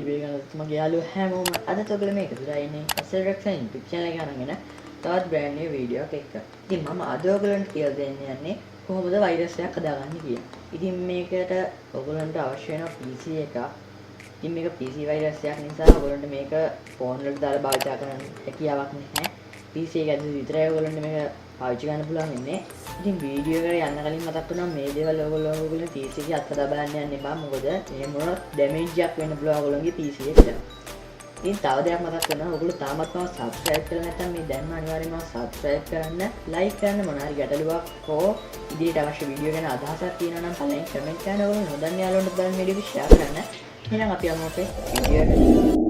මගේ යාළුවෝ හැමෝම අදත් ඔයගොල්ලෝ මේක දුරා ඉන්නේ Rexsun YouTube channel එක අරගෙන තවත් brand new video එකක් එක්ක. ඉතින් මම අද ඔයගොල්ලන්ට කියලා දෙන්න යන්නේ කොහොමද වෛරස් එකක් හදාගන්නේ කියලා. ඉතින් මේකට ඔයගොල්ලන්ට අවශ්‍ය වෙන PC එකක්. ඉතින් මේක PC වෛරස් එකක් නිසා ඔයගොල්ලන්ට මේක phone වලට දාලා භාවිත කරන්න හැකියාවක් නැහැ. PC එක ඇතුළේ විතරයි ඔයගොල්ලන්ට මේක පාවිච්චි කරන්න පුළුවන් වෙන්නේ. ඉතින් වීඩියෝ එකට යන්න කලින් මතක් කරනවා මේ දේවල් ඔයගොල්ලෝ PC එකේ අත්දැක බලන්න යන්න එපා. මොකද මේ මොන ඩැමේජ් එකක් වෙන්න පුළුවන් ඔයගොල්ලෝගේ PC එකට. ඉතින් තව දෙයක් මතක් කරනවා ඔයගොල්ලෝ තාමත් මම subscribe කරලා නැත්නම් මේ දැන්ම අනිවාර්යයෙන්ම subscribe කරන්න, like කරන්න, මොන හරි ගැටලුවක් හෝ ඉදිරියට අවශ්‍ය වීඩියෝ ගැන අදහසක් තියෙනවා නම් පළවෙනි comment කරන්න ඔයගොල්ලෝ නොදන්න යාළුවන්ට බලන්න වීඩියෝ එක share කරන්න. එහෙනම් අපි යමු අපේ වීඩියෝ එකට.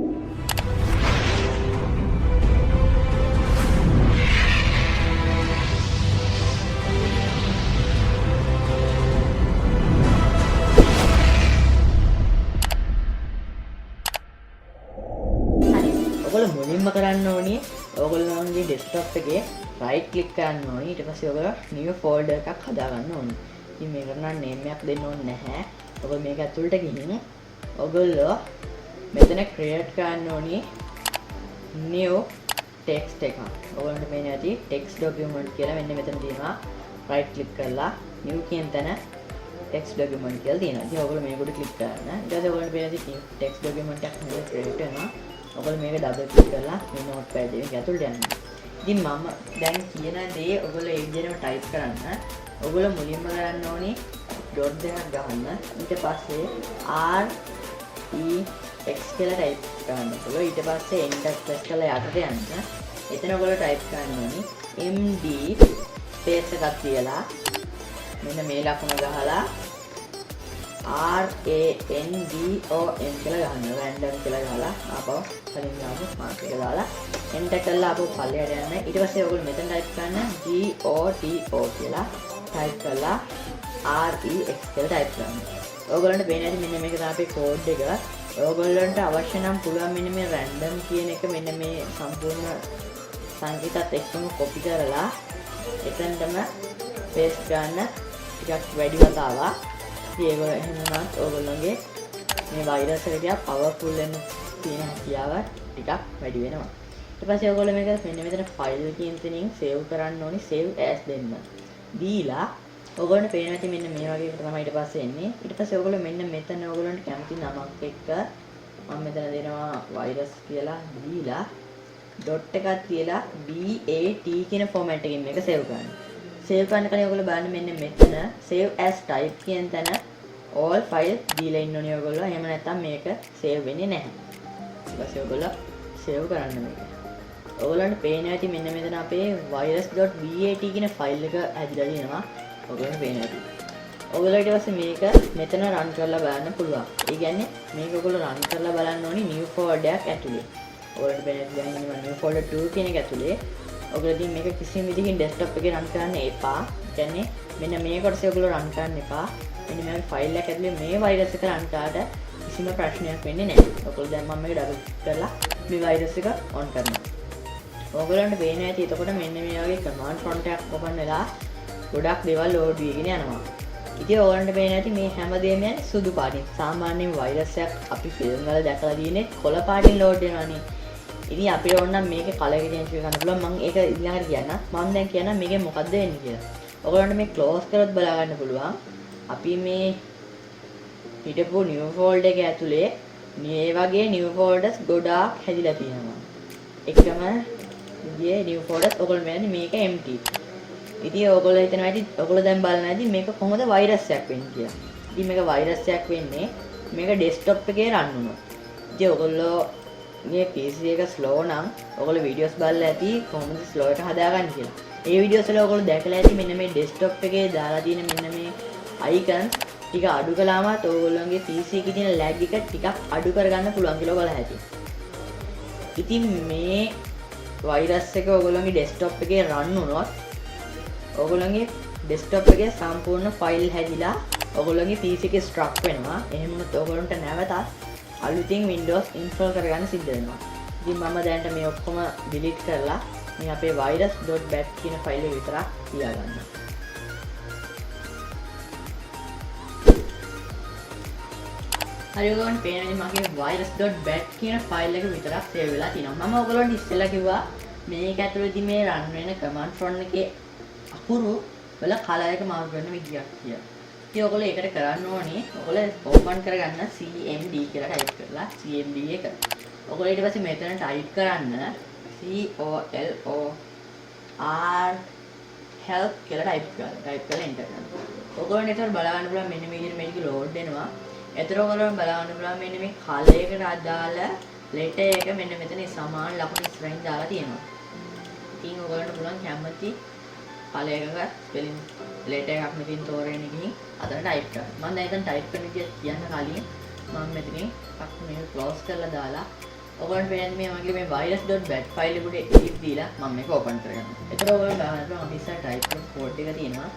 ඔයගොල්ලෝ මුලින්ම කරන්න ඕනේ ඔයගොල්ලෝගේ desktop එකේ right click කරන්න ඕනේ. ඊට පස්සේ ඔයගොල්ලෝ new folder එකක් හදා ගන්න ඕනේ. ඉතින් මේකට නම් name එකක් දෙන්න ඕනේ නැහැ. ඔයගොල්ලෝ මේක ඇතුළට ගිහින් ඔයගොල්ලෝ මෙතන create කරන්න ඕනේ new text එකක්. ඔයගොල්ලන්ට මේ නැති text document කියලා මෙන්න මෙතන තියෙනවා. right click කරලා new කියන තැන text document කියලා තියෙනවා. ඉතින් ඔයගොල්ලෝ මේක උඩ click කරන්න. ඊට පස්සේ ඔයගොල්ලන්ට මේ නැති text document එකක් නේද create වෙනවා. ඔයගොල්ලෝ මේක double click කරලා මේ notepad එකේ ඇතුළට යන්න. ඉතින් මම දැන් කියන දේ ඔයගොල්ලෝ ඒ විදිහටම type කරන්න. ඔයගොල්ලෝ මුලින්ම කරන්න ඕනේ dot දෙකක් ගන්න. ඊට පස්සේ R E X කියලා type කරන්න. ඔයගොල්ලෝ ඊට පස්සේ enter press කරලා යටට යන්න. එතන ඔයගොල්ලෝ type කරන්න ඕනේ MD space එකක් තියලා මෙන්න මේ ලකුණ ගහලා RANDOM කියලා ගහන්න. random කියලා ගහලා ආපහු කලින් දාමු මාක් එක දාලා enter කරලා ආපහු පල්ලෙහාට යන්න. ඊට පස්සේ ඔයගොල්ලෝ මෙතන type කරන්න GOTO කියලා type කරලා REX කියලා type කරන්න. ඔයගොල්ලන්ට පේන්නේ නැති මෙන්න මේක තමයි අපේ code එක. ඔයගොල්ලන්ට අවශ්‍ය නම් පුළුවන් මෙන්න මේ random කියන එක මෙන්න මේ සම්පූර්ණ සංකේතات එක්කම copy කරලා එතනටම paste ගන්න ටිකක් වැඩි වතාවක්. ඒක එහෙමනම් ඔයගොල්ලෝගේ මේ වෛරස් එක ටිකක් පවර්ෆුල් වෙන තියෙන හැකියාව ටිකක් වැඩි වෙනවා. ඊට පස්සේ ඔයගොල්ලෝ මේක මෙන්න මෙතන ෆයිල් කියන තැනින් සේව් කරන්න ඕනි. save as දෙන්න. දීලා ඔයගොල්ලන්ට පේන ඇති මෙන්න මේ වගේ එකට තමයි ඊට පස්සේ එන්නේ. ඊට පස්සේ ඔයගොල්ලෝ මෙන්න මෙතන ඔයගොල්ලන්ට කැමති නමක් එක්ක මම මෙතන දෙනවා වෛරස් කියලා දීලා ඩොට් එකක් තියලා BAT කියන ෆෝමැට් එකකින් මේක සේව් කරන්න. save කරන්න කලින් ඔයගොල්ලෝ බලන්න මෙන්න මෙතන save as type කියන තැන all file දීලා ඉන්න ඕනේ ඔයගොල්ලෝ. එහෙම නැත්නම් මේක save වෙන්නේ නැහැ. ඊට පස්සේ ඔයගොල්ලෝ save කරන්න මේක. ඔයගොල්ලන්ට පේනවා ඇති මෙන්න මෙතන අපේ virus.bat කියන ෆයිල් එක හැදිලා තියෙනවා. ඔයගොල්ලන්ට පේනවා ඇති. ඔයගොල්ලෝ ඊට පස්සේ මේක මෙතන run කරලා බලන්න පුළුවන්. ඒ කියන්නේ මේක ඔයගොල්ලෝ run කරලා බලන්න ඕනේ new folder එකක් ඇතුලේ. ඔයගොල්ලන්ට පේනවා දැන් ඉන්නවා new folder 2 කියන එක ඇතුලේ. ඔයගොල්ලෝ ඉතින් මේක කිසිම විදිහකින් desktop එකේ run කරන්න එපා. කියන්නේ මෙන්න මේ කොටසේ ඔයගොල්ලෝ run කරන්න එපා. මෙන්න මේ ෆයිල් එක ඇතුලේ මේ වෛරස් එක run කරාට කිසිම ප්‍රශ්නයක් වෙන්නේ නැහැ. ඔයගොල්ලෝ දැන් මම මේක double click කරලා මේ වෛරස් එක on කරනවා. ඔයගොල්ලන්ට පේනවා ඇති එතකොට මෙන්න මේ වගේ command prompt එකක් open වෙලා ගොඩක් දේවල් load වෙගෙන යනවා. ඉතින් ඔයගොල්ලන්ට පේනවා ඇති මේ හැමදේම යන්නේ සුදු පාටින්. සාමාන්‍යයෙන් වෛරස් එකක් අපි ෆිල්ම් වල දැකලා තියෙන්නේ කොළ පාටින් load වෙනවානේ. ඉතින් අපිට ඕන නම් මේකේ කලර් එක change කරන්න පුළුවන්. මම ඒක ඊළඟට කියන්නම්. මම දැන් කියන්නම් මේකේ මොකද්ද වෙන්නේ කියලා. ඔයගොල්ලන්ට මේ close කරොත් බලා ගන්න පුළුවන්. අපි මේ හිටපු new folder එක ඇතුලේ මේ වගේ new folders ගොඩාක් හැදිලා තියෙනවා. එකම විදිහේ new folders ඔයගොල්ලෝ මෙන්නේ මේක empty. ඉතින් ඔයගොල්ලෝ හිතනවා ඇති ඔයගොල්ලෝ දැන් බලන ඇති මේක කොහොමද වෛරස් එකක් වෙන්නේ කියලා. ඉතින් මේක වෛරස් එකක් වෙන්නේ මේක desktop එකේ run වුණොත්. ඉතින් ඔයගොල්ලෝ මේ PC එක slow නම් ඔයගොල්ලෝ videos බලලා ඇති කොහොමද slow එක හදාගන්නේ කියලා. ඒ videos වල ඔයගොල්ලෝ දැකලා ඇති මෙන්න මේ desktop එකේ දාලා තියෙන මෙන්න මේ icons ටික අඩු කළාමත් ඔයගොල්ලෝගේ PC එකේ තියෙන lag එක ටිකක් අඩු කරගන්න පුළුවන් කියලා බලලා ඇති. ඉතින් මේ වෛරස් එක ඔයගොල්ලෝගේ desktop එකේ run වුණොත් ඔයගොල්ලෝගේ desktop එකේ සම්පූර්ණ file හැදිලා ඔයගොල්ලෝගේ PC එකේ struck වෙනවා. එහෙම වුණොත් ඔයගොල්ලන්ට නැවතත් අලුතින් Windows install කරගන්න සිද්ධ වෙනවා. ඉතින් මම දැනට මේ ඔක්කොම delete කරලා මේ අපේ virus.bat කියන ෆයිල් එක විතරක් තියාගන්නවා. හරි ඔයගොල්ලන්ට පේනනේ මගේ virus.bat කියන ෆයිල් එක විතරක් සේව් වෙලා තියෙනවා. මම ඔයගොල්ලන්ට ඉස්සෙල්ලා කිව්වා මේක ඇතුළේදී මේ රන් වෙන command prompt එකේ අකුරු වල කලර් එක මාරු කරන විදියක් කියලා. ඉතින් ඔයගොල්ලෝ ඒකට කරන්න ඕනේ ඔයගොල්ලෝ ඕපන් කරගන්න CMD කියලා ටයිප් කරලා CMD එක. ඔයගොල්ලෝ ඊට පස්සේ මෙතන ටයිප් කරන්න COLOR help කියලා ටයිප් කරලා enter කරන්න. ඔයගොල්ලෝ ඒතර බලන්න පුළුවන් මෙන්න මේ විදිහට මේක ලෝඩ් වෙනවා. ඒතර ඔයගොල්ලෝ බලන්න පුළුවන් මෙන්න මේ කලයකට අදාළ letter එක මෙන්න මෙතන සමාන ලකුණු ඉස්සරහින් දාලා තියෙනවා. ඉතින් ඔයගොල්ලන්ට පුළුවන් කැමති කලයක ස්පෙලිං letter එකක් මෙතන තෝරගෙන ගිහින් අතන ටයිප් කරන්න. මම දැන් එතන ටයිප් කරන විදිහ කියන්න කලින් මම මෙතනින් මේක ක්ලෝස් කරලා දාලා ඔයගොල්ලන්ට වෙන්නේ මේ මගේ මේ virus.bat ෆයිල් එකට edit දීලා මම මේක ඕපන් කරගන්නවා. ඒතර ඔයගොල්ලෝ බලන්න පුළුවන් අපි ඉස්සර ටයිප් කරපු කෝඩ් එක තියෙනවා.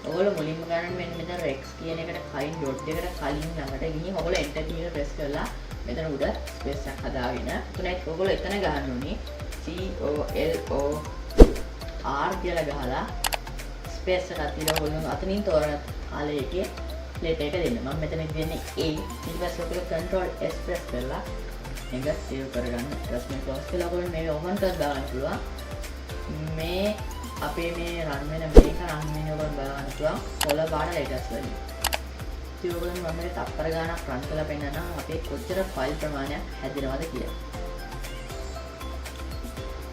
ඔයගොල්ලෝ මුලින්ම ගන්න මෙන්න මෙතන rex කියන එකට කලින් dot එකට කලින් ළඟට ගිහින් ඔයගොල්ලෝ enter කියන press කරලා මෙතන උඩ space එකක් හදාගෙන තුනක් ඔයගොල්ලෝ එතන ගන්න ඕනේ COLOR කියලා ගහලා space එකක් තියලා ඔයගොල්ලෝ අතනින් තෝරන ආලේකේ letter එක දෙන්න. මම මෙතන දෙන්නේ A. ඊට පස්සේ ඔයගොල්ලෝ control S press කරලා එක save කරගන්න. ඊට පස්සේ මේ close කරලා ඔයගොල්ලෝ මේක open කරලා දාන්න පුළුවන්. මේ අපේ මේ රන් වෙන මේක රන් වෙන ඔයගොල්ලෝ බලන්න පුළුවන් කොළ පාට letters වලින්. ඉතින් ඔයගොල්ලෝ මම මේ තප්පර ගානක් රන් කරලා පෙන්නනවා අපේ කොච්චර ෆයිල් ප්‍රමාණයක් හැදෙනවද කියලා.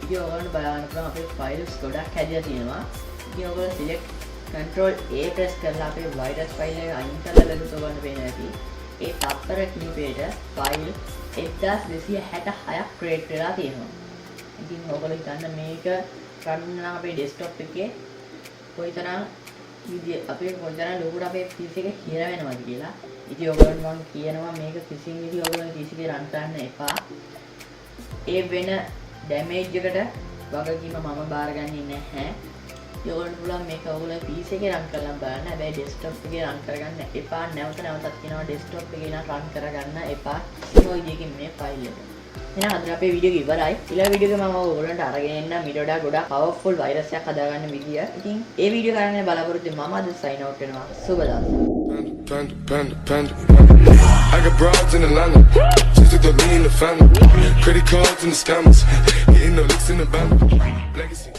ඉතින් ඔයගොල්ලෝ බලන්න පුළුවන් අපේ ෆයිල්ස් ගොඩක් හැදලා තියෙනවා. ඉතින් ඔයගොල්ලෝ select control A press කරලා අපේ virus file එක අයින් කරලා බලුවොත් ඔයගොල්ලෝ පේනවා ඇති. ඒ තප්පර කිහිපෙට ෆයිල් 1266ක් create වෙලා තියෙනවා. ඉතින් ඔයගොල්ලෝ හිතන්න මේක කරන්න අපේ desktop එකේ කොයිතරම් විදිය අපේ කොයිතරම් ලොකුට අපේ PC එක හිර වෙනවද කියලා. ඉතින් ඔයගොල්ලෝ මම කියනවා මේක කිසිම විදිහ ඔයගොල්ලෝ PC එකේ run කරන්න එපා. ඒ වෙන damage එකට වගකීම මම බාරගන්නේ නැහැ. ඔයගොල්ලන්ට පුළුවන් මේක ඔයගොල්ලෝ PC එකේ run කරලා බලන්න. හැබැයි desktop එකේ run කරගන්න එපා. නැවතත් කියනවා desktop එකේ නම් run කරගන්න එපා. කිසිම විදිහකින් මේ file එක. එහෙනම් අද අපේ වීඩියෝ එක ඉවරයි. ඊළඟ වීඩියෝ එක මම ඔයගොල්ලන්ට අරගෙන එන්න ඊට වඩා ගොඩාක් powerful virus එකක් හදාගන්න විදිය. ඉතින් ඒ වීඩියෝ කරන්න බලාපොරොත්තු වෙන්න මම අද sign out වෙනවා. සුබ දවසක්. I got broads in Atlanta, just to throw me in the family. Credit cards and the scammers, getting no licks in the bank. Legacy.